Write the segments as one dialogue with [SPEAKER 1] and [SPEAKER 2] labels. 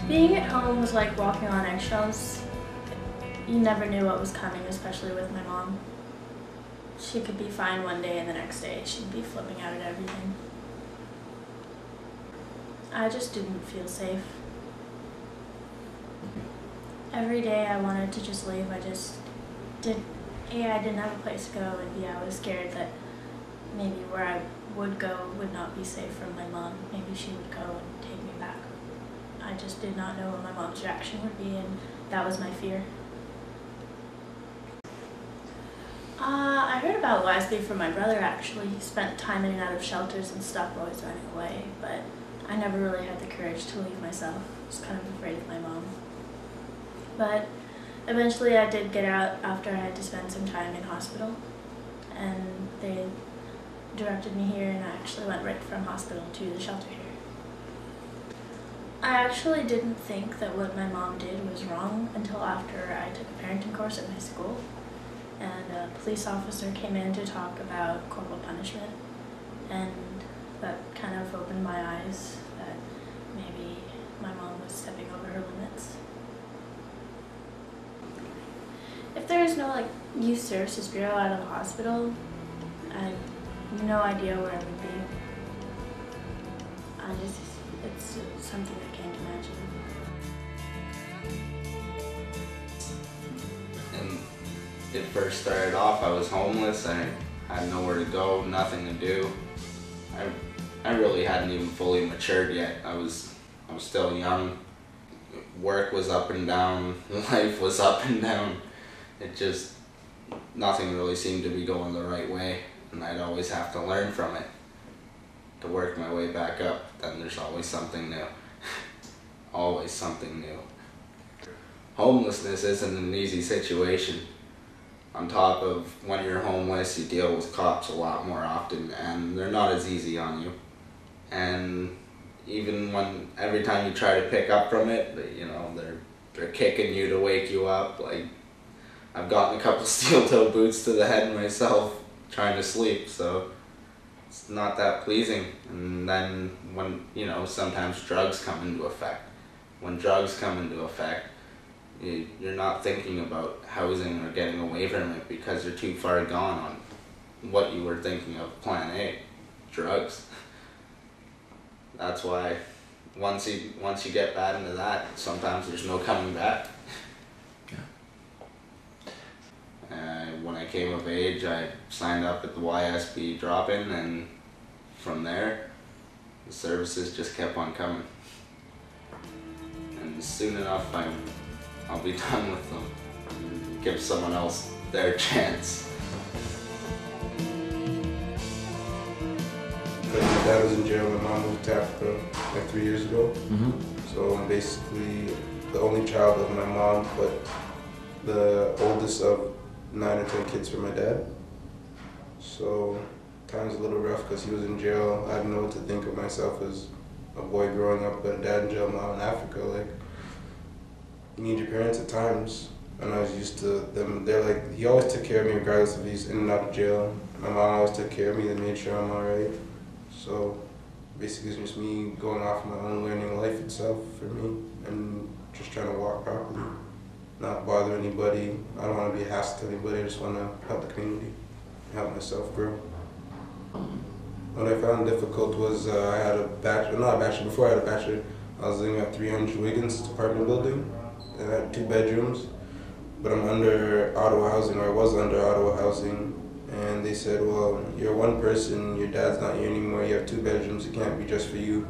[SPEAKER 1] Being at home was like walking on eggshells. You never knew what was coming, especially with my mom. She could be fine one day and the next day she'd be flipping out at everything. I just didn't feel safe. Every day I wanted to just leave. I didn't have a place to go, and I was scared that maybe where I would go would not be safe from my mom. Maybe she would go and take me back. I just did not know what my mom's reaction would be, and that was my fear. I heard about YSB from my brother actually. He spent time in and out of shelters and stuff, always running away, but I never really had the courage to leave myself. I was kind of afraid of my mom. But eventually I did get out after I had to spend some time in hospital, and they directed me here, and I actually went right from hospital to the shelter here. I actually didn't think that what my mom did was wrong until after I took a parenting course at my school, and a police officer came in to talk about corporal punishment, and that kind of opened my eyes that maybe my mom was stepping over her limits. If there was no youth services bureau out of the hospital, I have no idea where I would be. It's something I can't imagine.
[SPEAKER 2] And it first started off, I was homeless. I had nowhere to go, nothing to do. I really hadn't even fully matured yet. I was still young. Work was up and down, life was up and down. Nothing really seemed to be going the right way, and I'd always have to learn from it to work my way back up. Then there's always something new. Always something new. Homelessness isn't an easy situation. On top of when you're homeless, you deal with cops a lot more often, and they're not as easy on you. And even every time you try to pick up from it, they're kicking you to wake you up. I've gotten a couple steel-toe boots to the head myself trying to sleep, so it's not that pleasing. And then when, sometimes drugs come into effect. When drugs come into effect, you're not thinking about housing or getting away from it because you're too far gone on what you were thinking of plan A, drugs. That's why once you get bad into that, sometimes there's no coming back. When I came of age, I signed up at the YSB drop-in, and from there, the services just kept on coming. And soon enough, I'll be done with them. Give someone else their chance.
[SPEAKER 3] My dad was in jail, my mom moved to Africa 3 years ago. So I'm basically the only child of my mom, but the oldest of 9 or 10 kids for my dad. So time's a little rough because he was in jail. I didn't know what to think of myself as a boy growing up, but a dad in jail, mom in Africa. You need your parents at times, and I was used to them. He always took care of me regardless if he's in and out of jail. My mom always took care of me, they made sure I'm alright. So basically it's just me going off my own, learning life itself for me, and just trying to walk properly. Not bother anybody. I don't want to be a hassle to anybody. I just want to help the community, help myself grow. What I found difficult was I had a bachelor. Before I had a bachelor, I was living at 300 Wiggins apartment building, and I had 2 bedrooms. But I'm under Ottawa housing, or I was under Ottawa housing, and they said, well, you're one person, your dad's not here anymore, you have 2 bedrooms, it can't be just for you.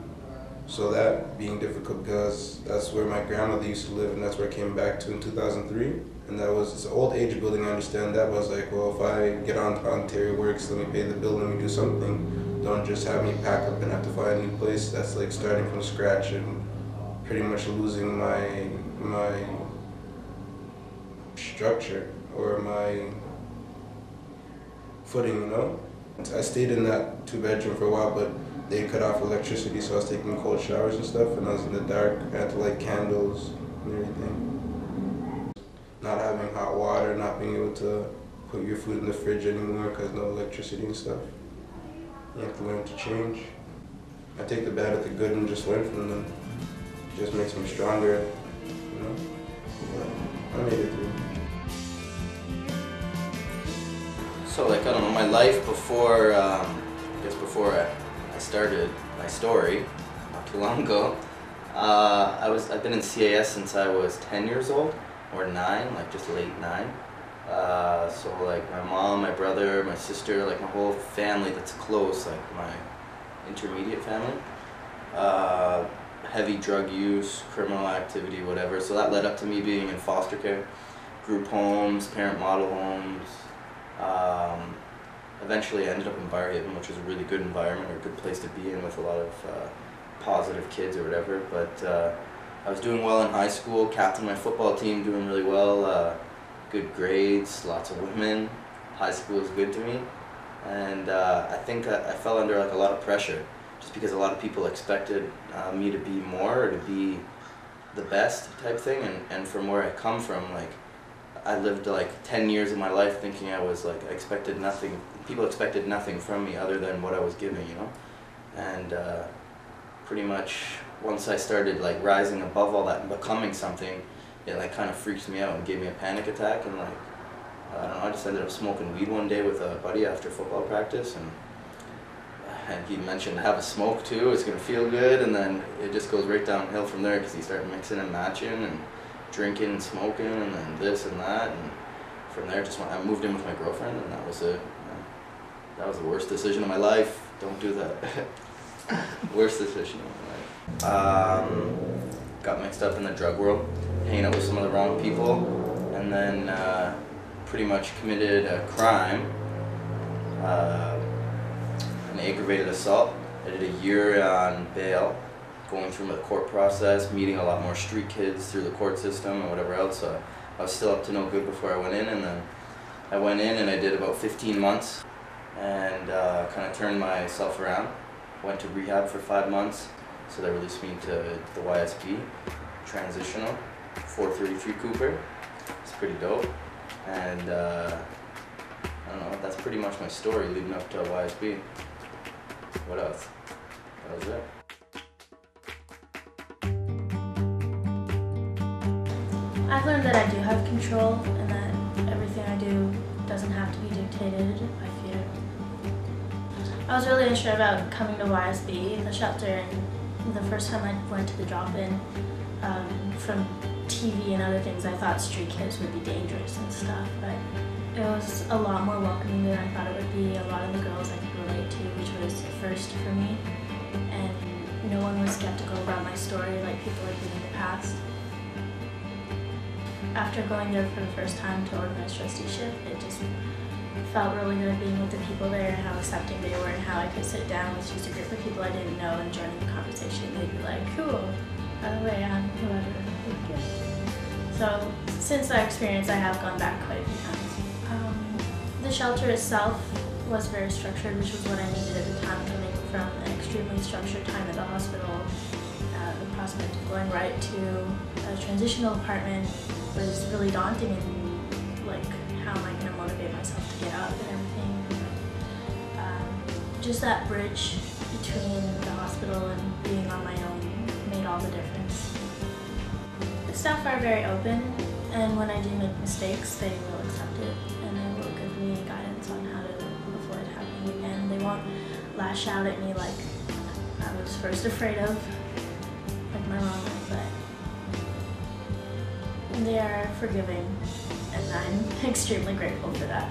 [SPEAKER 3] So that being difficult because that's where my grandmother used to live, and that's where I came back to in 2003. And it's an old age building, I understand that, but I was like, well, if I get on Ontario Works, let me pay the bill, let me do something. Don't just have me pack up and have to find a new place. That's like starting from scratch and pretty much losing my structure or my footing, I stayed in that 2-bedroom for a while, but they cut off electricity, so I was taking cold showers and stuff, and I was in the dark. I had to light candles and everything. Not having hot water, not being able to put your food in the fridge anymore because no electricity and stuff. You have to learn to change. I take the bad with the good and just learn from them. just makes me stronger, you know. But I made it through.
[SPEAKER 4] So like, I don't know, my life before, I guess before I started my story, not too long ago, I've been in CAS since I was 10 years old, or 9, like just late 9. So like my mom, my brother, my sister, like my whole family that's close, like my intermediate family, heavy drug use, criminal activity, whatever. So that led up to me being in foster care, group homes, parent model homes. Eventually I ended up in Barhaven, which was a really good environment, or a good place to be in with a lot of positive kids or whatever. But I was doing well in high school, captained my football team, doing really well, good grades, lots of women. High school was good to me. And I think I fell under like a lot of pressure, just because a lot of people expected me to be more, or to be the best type thing. And from where I come from, like, I lived like 10 years of my life thinking I was like, I expected nothing, people expected nothing from me other than what I was giving, you know? And pretty much once I started like rising above all that and becoming something, it like kind of freaked me out and gave me a panic attack. And like, I don't know, I just ended up smoking weed one day with a buddy after football practice, and he mentioned have a smoke too, it's gonna feel good, and then it just goes right downhill from there, because he started mixing and matching and drinking and smoking and then this and that, and from there I moved in with my girlfriend, and that was it. That was the worst decision of my life. Don't do that. Worst decision of my life. Got mixed up in the drug world, hanging out with some of the wrong people, and then pretty much committed a crime, an aggravated assault. I did a year on bail, going through the court process, meeting a lot more street kids through the court system and whatever else. So I was still up to no good before I went in, and then I went in and I did about 15 months and kind of turned myself around. Went to rehab for 5 months, so they released me to the YSB, transitional, 433 Cooper. It's pretty dope. And I don't know, that's pretty much my story leading up to YSB. What else? That was it.
[SPEAKER 1] I've learned that I do have control, and that everything I do doesn't have to be dictated by fear. I was really unsure about coming to YSB, the shelter, and the first time I went to the drop-in, from TV and other things, I thought street kids would be dangerous and stuff, but it was a lot more welcoming than I thought it would be. A lot of the girls I could relate to, which was a first for me, and no one was skeptical about my story like people had been in the past. After going there for the first time to organize trusteeship, it just felt really good being with the people there, and how accepting they were, and how I could sit down with just a group of people I didn't know, and joining the conversation, they'd be like, cool, by the way, I'm whoever. So since that experience, I have gone back quite a few times. The shelter itself was very structured, which was what I needed at the time, coming from an extremely structured time at the hospital. The prospect of going right to a transitional apartment was really daunting, and like, how am I going to motivate myself to get up and everything. Just that bridge between the hospital and being on my own made all the difference. The staff are very open, and when I do make mistakes, they will accept it, and they will give me guidance on how to avoid happening again. They won't lash out at me like I was first afraid of, like my mom, but they are forgiving, and I'm extremely grateful for that.